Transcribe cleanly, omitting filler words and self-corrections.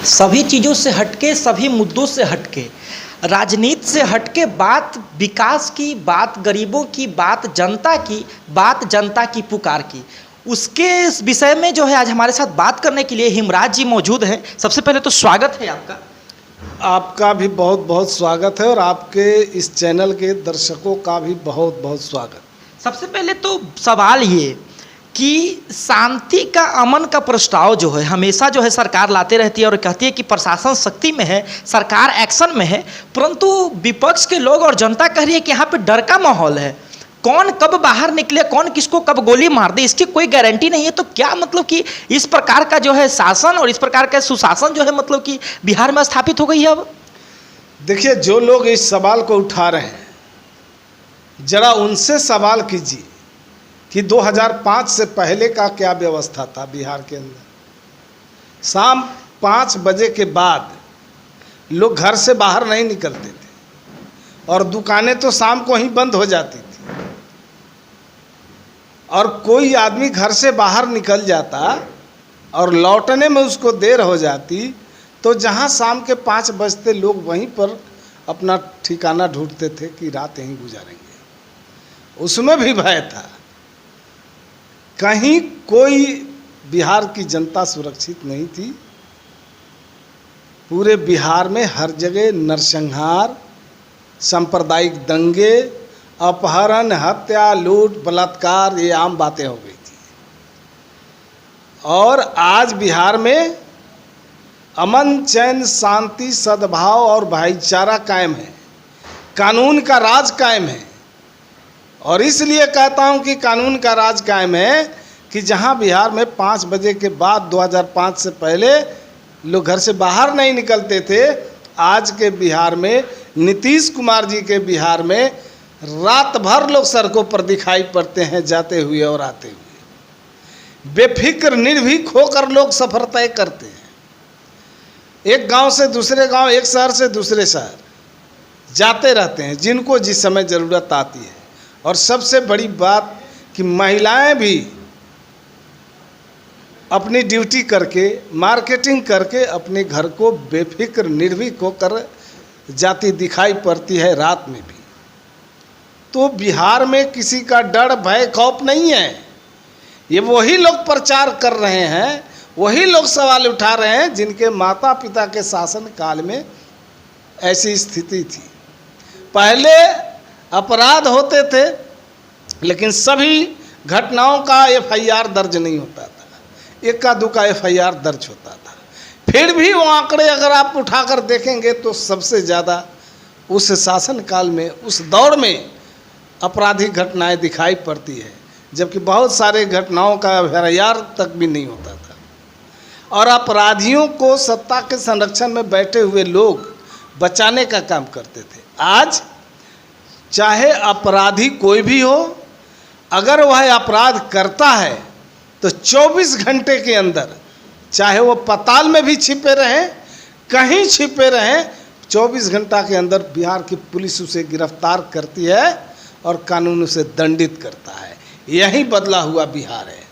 सभी चीज़ों से हटके, सभी मुद्दों से हटके, राजनीति से हटके बात विकास की, बात गरीबों की, बात जनता की, बात जनता की पुकार की, उसके इस विषय में जो है आज हमारे साथ बात करने के लिए हिमराज जी मौजूद हैं। सबसे पहले तो स्वागत है आपका। आपका भी बहुत बहुत स्वागत है और आपके इस चैनल के दर्शकों का भी बहुत बहुत स्वागत। सबसे पहले तो सवाल ये कि शांति का, अमन का प्रस्ताव जो है हमेशा जो है सरकार लाते रहती है और कहती है कि प्रशासन शक्ति में है, सरकार एक्शन में है, परंतु विपक्ष के लोग और जनता कह रही है कि यहाँ पे डर का माहौल है। कौन कब बाहर निकले, कौन किसको कब गोली मार दे, इसकी कोई गारंटी नहीं है। तो क्या मतलब कि इस प्रकार का जो है शासन और इस प्रकार का सुशासन जो है मतलब कि बिहार में स्थापित हो गई है अब? देखिए, जो लोग इस सवाल को उठा रहे हैं, जरा उनसे सवाल कीजिए कि 2005 से पहले का क्या व्यवस्था था बिहार के अंदर। शाम 5 बजे के बाद लोग घर से बाहर नहीं निकलते थे और दुकानें तो शाम को ही बंद हो जाती थी, और कोई आदमी घर से बाहर निकल जाता और लौटने में उसको देर हो जाती तो जहां शाम के 5 बजते लोग वहीं पर अपना ठिकाना ढूंढते थे कि रात यहीं गुजारेंगे। उसमें भी भय था, कहीं कोई बिहार की जनता सुरक्षित नहीं थी। पूरे बिहार में हर जगह नरसंहार, सांप्रदायिक दंगे, अपहरण, हत्या, लूट, बलात्कार, ये आम बातें हो गई थी। और आज बिहार में अमन, चैन, शांति, सद्भाव और भाईचारा कायम है, कानून का राज कायम है। और इसलिए कहता हूं कि कानून का राज कायम है कि जहां बिहार में 5 बजे के बाद 2005 से पहले लोग घर से बाहर नहीं निकलते थे, आज के बिहार में, नीतीश कुमार जी के बिहार में रात भर लोग सड़कों पर दिखाई पड़ते हैं, जाते हुए और आते हुए। बेफिक्र निर्भीक होकर लोग सफर तय करते हैं, एक गांव से दूसरे गांव, एक शहर से दूसरे शहर जाते रहते हैं, जिनको जिस समय ज़रूरत आती है। और सबसे बड़ी बात कि महिलाएं भी अपनी ड्यूटी करके, मार्केटिंग करके अपने घर को बेफिक्र निर्भीक होकर जाती दिखाई पड़ती है, रात में भी। तो बिहार में किसी का डर, भय, खौफ नहीं है। ये वही लोग प्रचार कर रहे हैं, वही लोग सवाल उठा रहे हैं जिनके माता पिता के शासन काल में ऐसी स्थिति थी। पहले अपराध होते थे लेकिन सभी घटनाओं का FIR दर्ज नहीं होता था, इक्का दुक्का FIR दर्ज होता था। फिर भी वो आंकड़े अगर आप उठाकर देखेंगे तो सबसे ज़्यादा उस शासन काल में, उस दौर में आपराधिक घटनाएं दिखाई पड़ती है, जबकि बहुत सारे घटनाओं का FIR तक भी नहीं होता था। और अपराधियों को सत्ता के संरक्षण में बैठे हुए लोग बचाने का काम करते थे। आज चाहे अपराधी कोई भी हो, अगर वह अपराध करता है तो 24 घंटे के अंदर, चाहे वो पाताल में भी छिपे रहें, कहीं छिपे रहें, 24 घंटा के अंदर बिहार की पुलिस उसे गिरफ्तार करती है और कानून उसे दंडित करता है। यही बदला हुआ बिहार है।